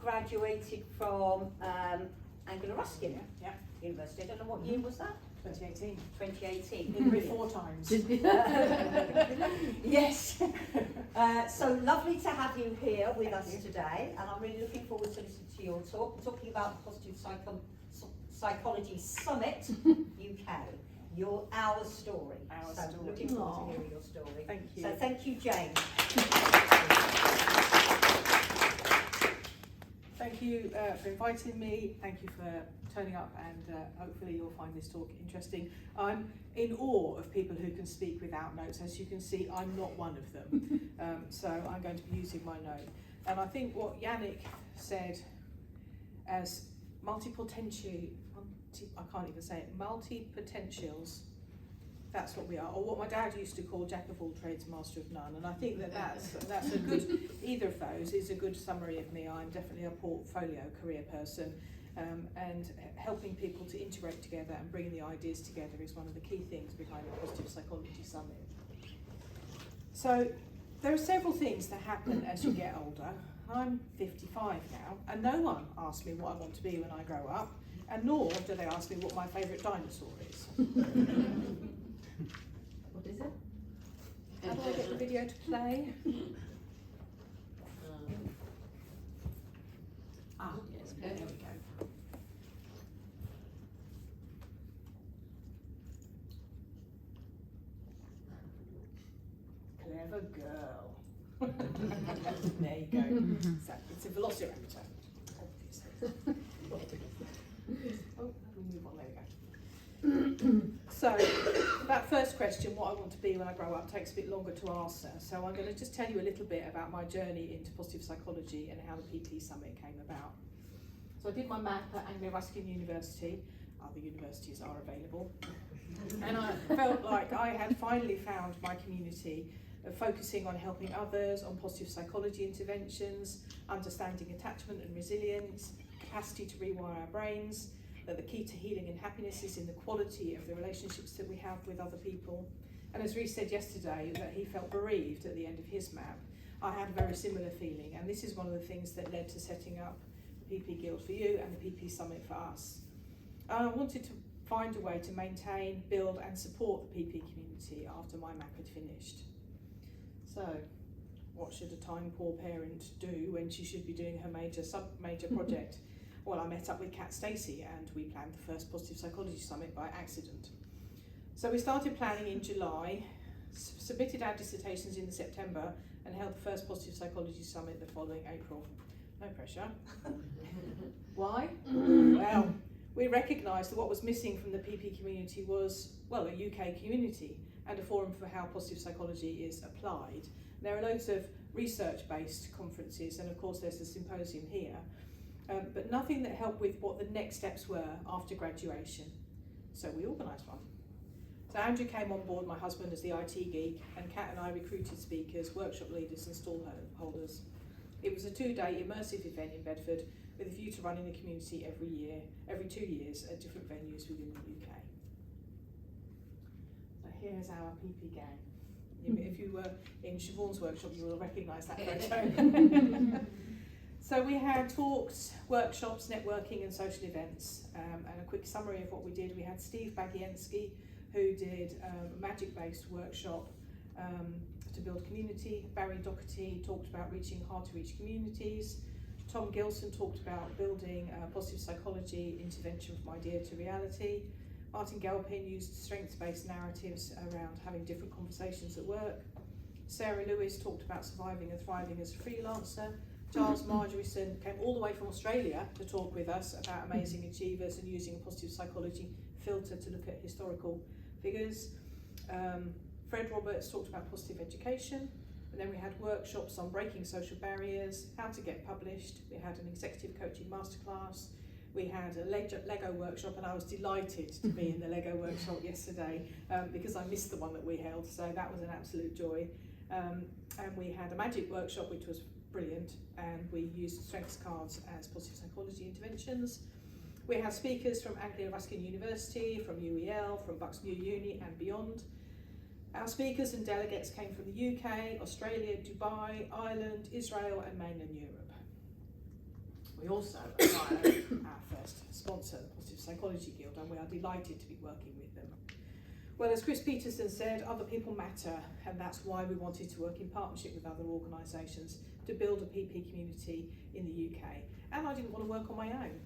graduated from Anglia Ruskin University. I don't know what year was that? 2018. 2018. Been here 4 times. Yes. So lovely to have you here with us today, and I'm really looking forward to listening to your talk. We're talking about the Positive Psychology Summit UK. Our story. So looking forward to hearing your story. Thank you. So thank you, Jane. Thank you for inviting me. Thank you for turning up, and hopefully you'll find this talk interesting. I'm in awe of people who can speak without notes. As you can see, I'm not one of them. So I'm going to be using my note. And I think what Yannick said as multi-potentials, that's what we are, or what my dad used to call jack of all trades, master of none. And I think that that's a good, either of those is a good summary of me. I'm definitely a portfolio career person, and helping people to integrate together and bring the ideas together is one of the key things behind the Positive Psychology Summit. So there are several things that happen as you get older. I'm 55 now, and no one asks me what I want to be when I grow up, and nor do they ask me what my favourite dinosaur is. What is it? How do I get the video to play? Yes, There we go. Clever girl. There you go. So it's a velociraptor. Oh, we move on, there we go. So, that first question, what I want to be when I grow up, takes a bit longer to answer. So I'm going to just tell you a little bit about my journey into positive psychology and how the PP Summit came about. So I did my MAPP at Anglia Ruskin University. Other universities are available. And I felt like I had finally found my community of focusing on helping others, on positive psychology interventions, understanding attachment and resilience, capacity to rewire our brains, that the key to healing and happiness is in the quality of the relationships that we have with other people. And as Reece said yesterday, that he felt bereaved at the end of his MAPP, I had a very similar feeling, and this is one of the things that led to setting up the PP Guild for you and the PP Summit for us. I wanted to find a way to maintain, build and support the PP community after my MAPP had finished. So, what should a time-poor parent do when she should be doing her major project? Well, I met up with Kat Stacey and we planned the first Positive Psychology Summit by accident. So we started planning in July, submitted our dissertations in September, and held the first Positive Psychology Summit the following April. No pressure. Why? Well, we recognised that what was missing from the PP community was, well, a UK community and a forum for how positive psychology is applied. There are loads of research-based conferences, and of course there's a symposium here, but nothing that helped with what the next steps were after graduation. So we organised one. So Andrew came on board, my husband, as the IT geek, and Kat and I recruited speakers, workshop leaders and stall holders. It was a 2-day immersive event in Bedford with a view to running the community every 2 years at different venues within the UK. So here's our PP gang. If you were in Siobhan's workshop, you will recognise that photo. So we had talks, workshops, networking and social events, and a quick summary of what we did. We had Steve Bagienski, who did a magic-based workshop to build community. Barry Doherty talked about reaching hard-to-reach communities. Tom Gilson talked about building positive psychology intervention from idea to reality. Martin Galpin used strengths-based narratives around having different conversations at work. Sarah Lewis talked about surviving and thriving as a freelancer. Charles Margerison came all the way from Australia to talk with us about amazing achievers and using a positive psychology filter to look at historical figures. Fred Roberts talked about positive education, and then we had workshops on breaking social barriers, how to get published. We had an executive coaching masterclass. We had a Lego workshop, and I was delighted to be in the Lego workshop yesterday because I missed the one that we held, so that was an absolute joy. And we had a magic workshop, which was brilliant, and we used strengths cards as positive psychology interventions. We had speakers from Anglia Ruskin University, from UEL, from Bucks New Uni and beyond. Our speakers and delegates came from the UK, Australia, Dubai, Ireland, Israel and mainland Europe. We also acquired our first sponsor, the Positive Psychology Guild, and we are delighted to be working with them. Well, as Chris Peterson said, other people matter, and that's why we wanted to work in partnership with other organisations to build a PP community in the UK. And I didn't want to work on my own.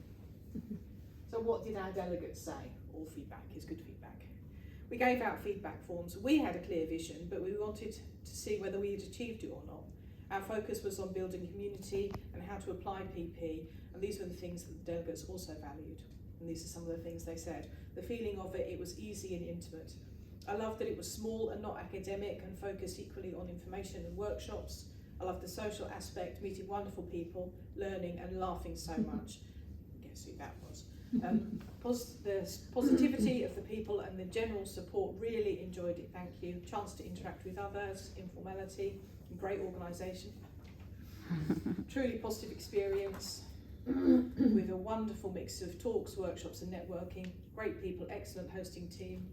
So what did our delegates say? All feedback is good feedback. We gave out feedback forms. We had a clear vision, but we wanted to see whether we had achieved it or not. Our focus was on building community and how to apply PP, and these were the things that the delegates also valued. And these are some of the things they said. The feeling of it was easy and intimate. I loved that it was small and not academic and focused equally on information and workshops. I loved the social aspect, meeting wonderful people, learning and laughing so much. Guess who that was? The positivity of the people and the general support, really enjoyed it, thank you. Chance to interact with others, informality, great organisation. Truly positive experience with a wonderful mix of talks, workshops and networking. Great people, excellent hosting team.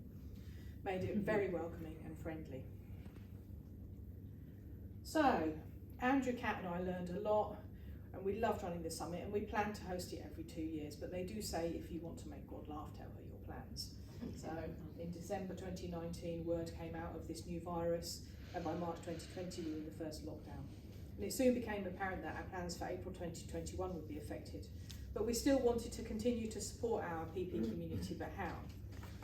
Made it very welcoming and friendly. So, Andrew, Kat and I learned a lot, and we loved running the summit, and we plan to host it every 2 years, but they do say if you want to make God laugh, tell her your plans. So in December 2019, word came out of this new virus, and by March 2020 we were in the first lockdown. And it soon became apparent that our plans for April 2021 would be affected. But we still wanted to continue to support our PP community, but how?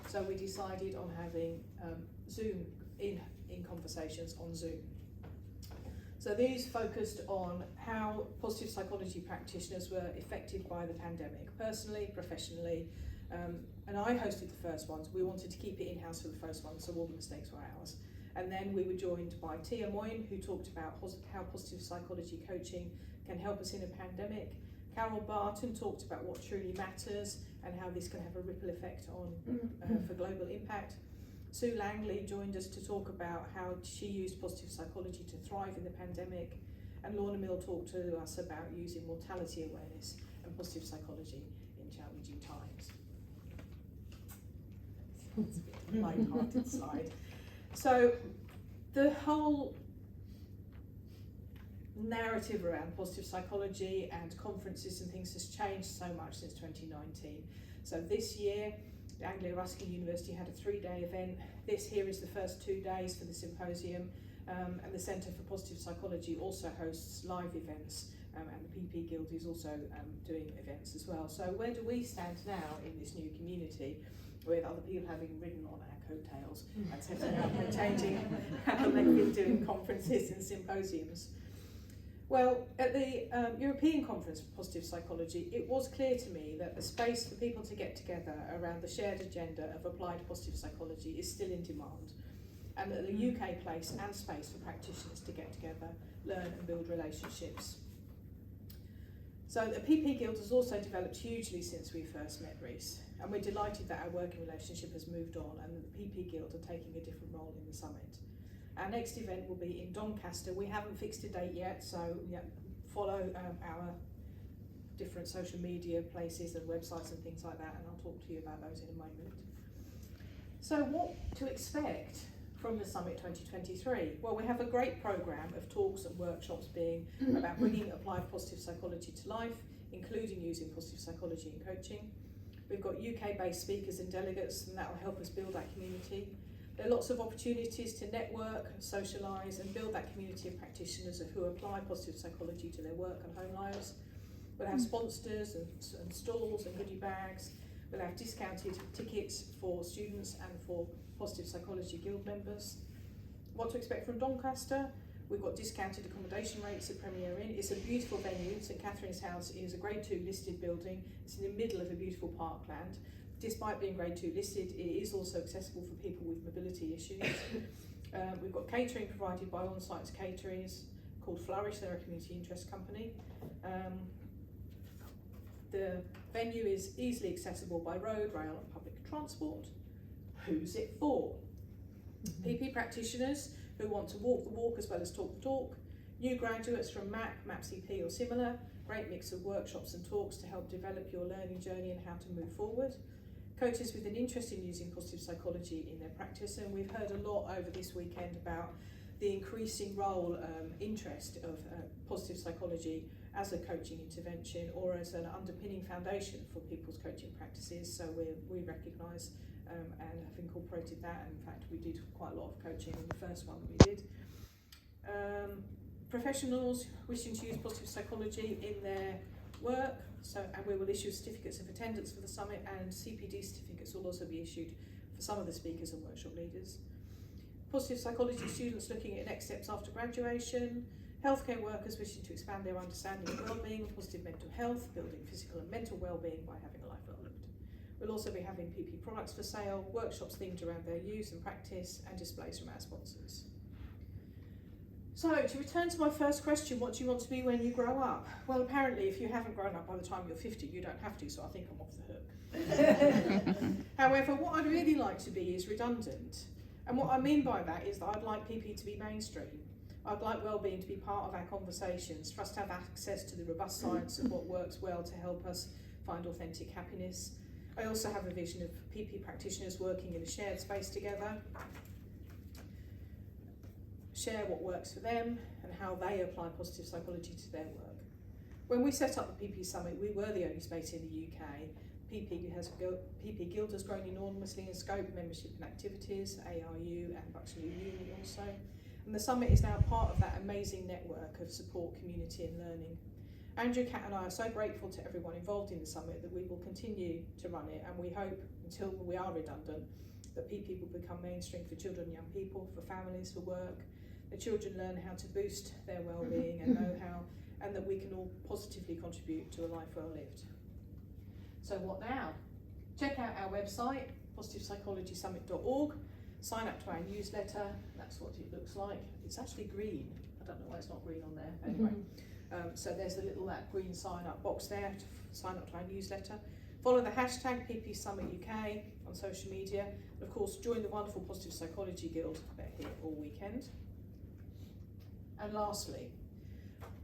So we decided on having Zoom in conversations on Zoom. So these focused on how positive psychology practitioners were affected by the pandemic, personally, professionally, and I hosted the first ones. We wanted to keep it in-house for the first one, so all the mistakes were ours. And then we were joined by Tia Moyne, who talked about how positive psychology coaching can help us in a pandemic. Carol Barton talked about what truly matters and how this can have a ripple effect on for global impact. Sue Langley joined us to talk about how she used positive psychology to thrive in the pandemic, and Lorna Mill talked to us about using mortality awareness and positive psychology in challenging times. It's a bit light-hearted slide. So the whole narrative around positive psychology and conferences and things has changed so much since 2019. So this year, Anglia Ruskin University had a 3-day event. This here is the first 2 days for the symposium, and the Centre for Positive Psychology also hosts live events, and the PP Guild is also doing events as well. So where do we stand now in this new community, with other people having ridden on our coattails and setting up and changing how they've been doing conferences and symposiums? Well, at the European Conference for Positive Psychology, it was clear to me that the space for people to get together around the shared agenda of applied positive psychology is still in demand, and that the UK place and space for practitioners to get together, learn and build relationships. So the PP Guild has also developed hugely since we first met, Reece, and we're delighted that our working relationship has moved on and that the PP Guild are taking a different role in the summit. Our next event will be in Doncaster. We haven't fixed a date yet, so follow our different social media places and websites and things like that, and I'll talk to you about those in a moment. So what to expect from the Summit 2023? Well, we have a great programme of talks and workshops being about bringing applied positive psychology to life, including using positive psychology in coaching. We've got UK-based speakers and delegates, and that will help us build that community. There are lots of opportunities to network, socialise and build that community of practitioners who apply positive psychology to their work and home lives. We'll have sponsors and stalls and goodie bags. We'll have discounted tickets for students and for Positive Psychology Guild members. What to expect from Doncaster? We've got discounted accommodation rates at Premier Inn. It's a beautiful venue. St Catherine's House is a Grade 2 listed building. It's in the middle of a beautiful parkland. Despite being Grade 2 listed, it is also accessible for people with mobility issues. We've got catering provided by on-site caterers called Flourish. They're a community interest company. The venue is easily accessible by road, rail and public transport. Who's it for? PP practitioners who want to walk the walk as well as talk the talk. New graduates from MAPP, MAPPCP or similar. Great mix of workshops and talks to help develop your learning journey and how to move forward. Coaches with an interest in using positive psychology in their practice, and we've heard a lot over this weekend about the increasing role, interest of positive psychology as a coaching intervention or as an underpinning foundation for people's coaching practices. So we recognise and have incorporated that. In fact, we did quite a lot of coaching in the first one that we did. Professionals wishing to use positive psychology in their work, and we will issue certificates of attendance for the summit, and CPD certificates will also be issued for some of the speakers and workshop leaders. Positive psychology students looking at next steps after graduation, healthcare workers wishing to expand their understanding of wellbeing, positive mental health, building physical and mental wellbeing by having a life well lived. We'll also be having PP products for sale, workshops themed around their use and practice, and displays from our sponsors. So, to return to my first question, what do you want to be when you grow up? Well, apparently, if you haven't grown up by the time you're 50, you don't have to, so I think I'm off the hook. However, what I'd really like to be is redundant. And what I mean by that is that I'd like PP to be mainstream. I'd like wellbeing to be part of our conversations, for us to have access to the robust science of what works well to help us find authentic happiness. I also have a vision of PP practitioners working in a shared space together, share what works for them and how they apply positive psychology to their work. When we set up the PP Summit, we were the only space in the UK. PP Guild has grown enormously in scope, membership and activities, ARU and Bucks New Uni also. And the Summit is now part of that amazing network of support, community and learning. Andrew, Kat and I are so grateful to everyone involved in the Summit that we will continue to run it, and we hope, until we are redundant, that PP will become mainstream for children and young people, for families, for work. The children learn how to boost their well-being and know how, and that we can all positively contribute to a life well lived. So what now? Check out our website, positivepsychologysummit.org, sign up to our newsletter. That's what it looks like. It's actually green. I don't know why it's not green on there. Anyway, so there's a little that green sign up box there to sign up to our newsletter. Follow the hashtag PPSummitUK on social media. And of course, join the wonderful Positive Psychology Guild. They're here all weekend. And lastly,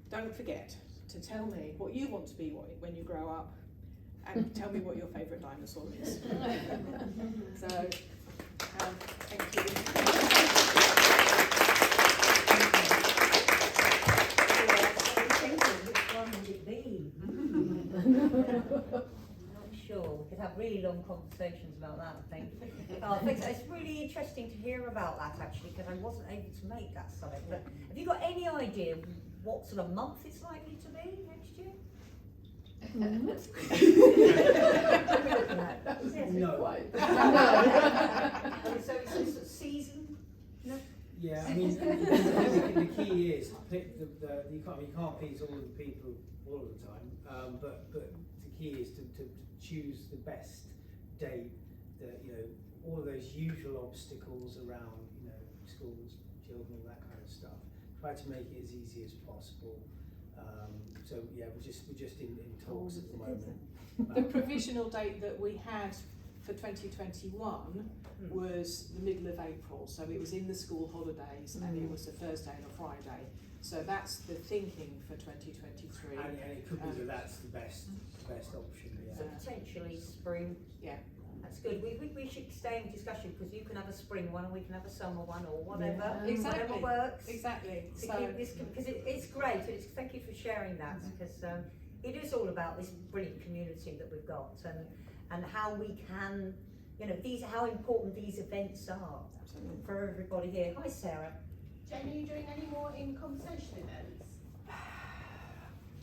don't forget to tell me what you want to be when you grow up, and tell me what your favourite dinosaur is. So, thank you. Which one would it be? Sure, we could have really long conversations about that, I think. It's really interesting to hear about that actually, because I wasn't able to make that summit. But have you got any idea what sort of month it's likely to be next year? No. So it's a season? No? Yeah, I mean, the key is pick you can't please all of the people all of the time, but the key is to choose the best date that, all of those usual obstacles around, schools, children, all that kind of stuff. Try to make it as easy as possible. So yeah, we're just in talks at the moment. The provisional date that we had for 2021 was the middle of April, so it was in the school holidays and it was a Thursday and a Friday. So that's the thinking for 2023. And it could be that's the best option. Yeah. So potentially spring. Yeah. That's good. We should stay in discussion, because you can have a spring one and we can have a summer one, or whatever. Yeah. Exactly. Whatever works. Exactly. To keep this, because it's great. Thank you for sharing that, because it is all about this brilliant community that we've got, and how we can, how important these events are. Absolutely. For everybody here. Hi, Sarah. Jen, are you doing any more in conversation events?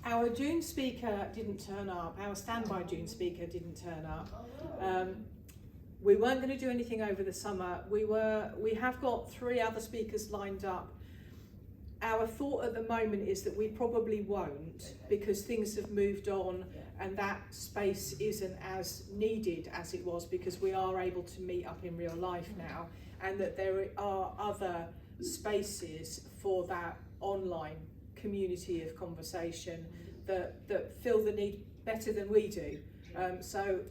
Our June speaker didn't turn up. Our standby June speaker didn't turn up. We weren't going to do anything over the summer. We have got 3 other speakers lined up. Our thought at the moment is that we probably won't, because things have moved on and that space isn't as needed as it was, because we are able to meet up in real life now, and that there are other spaces for that online community of conversation that fill the need better than we do. So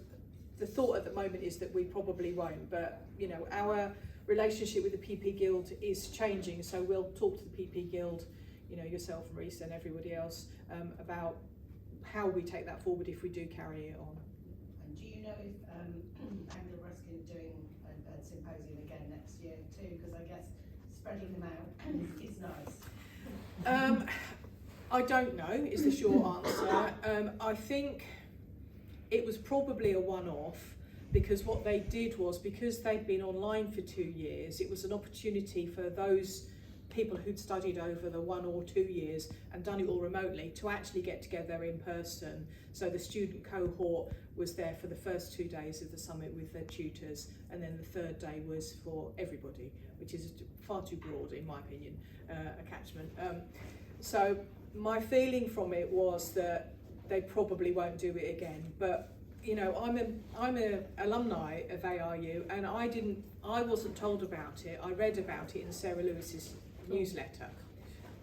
the thought at the moment is that we probably won't, but our relationship with the PP Guild is changing, so we'll talk to the PP Guild, yourself, Reese, and everybody else, about how we take that forward if we do carry it on. And do you know if Anglo Ruskin are doing a symposium again next year too? Because I guess spreading them out is nice. I don't know is the short answer. I think it was probably a one-off, because what they did was, because they'd been online for 2 years, it was an opportunity for those people who'd studied over the 1 or 2 years and done it all remotely to actually get together in person. So the student cohort was there for the first 2 days of the summit with their tutors, and then the third day was for everybody, which is far too broad in my opinion, a catchment. So my feeling from it was that they probably won't do it again, but you know, I'm an alumni of ARU, and I wasn't told about it. I read about it in Sarah Lewis's newsletter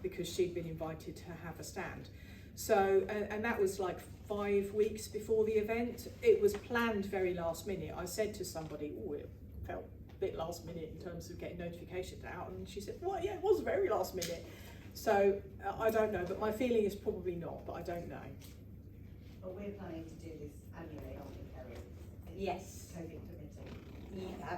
because she'd been invited to have a stand. So, and that was like 5 weeks before the event. It was planned very last minute. I said to somebody, oh, it felt a bit last minute in terms of getting notifications out, and she said, well, yeah, it was very last minute. So I don't know, but my feeling is probably not, but I don't know. But we're planning to do this annually, aren't we, Kerry? Yes. COVID permitting. Yeah,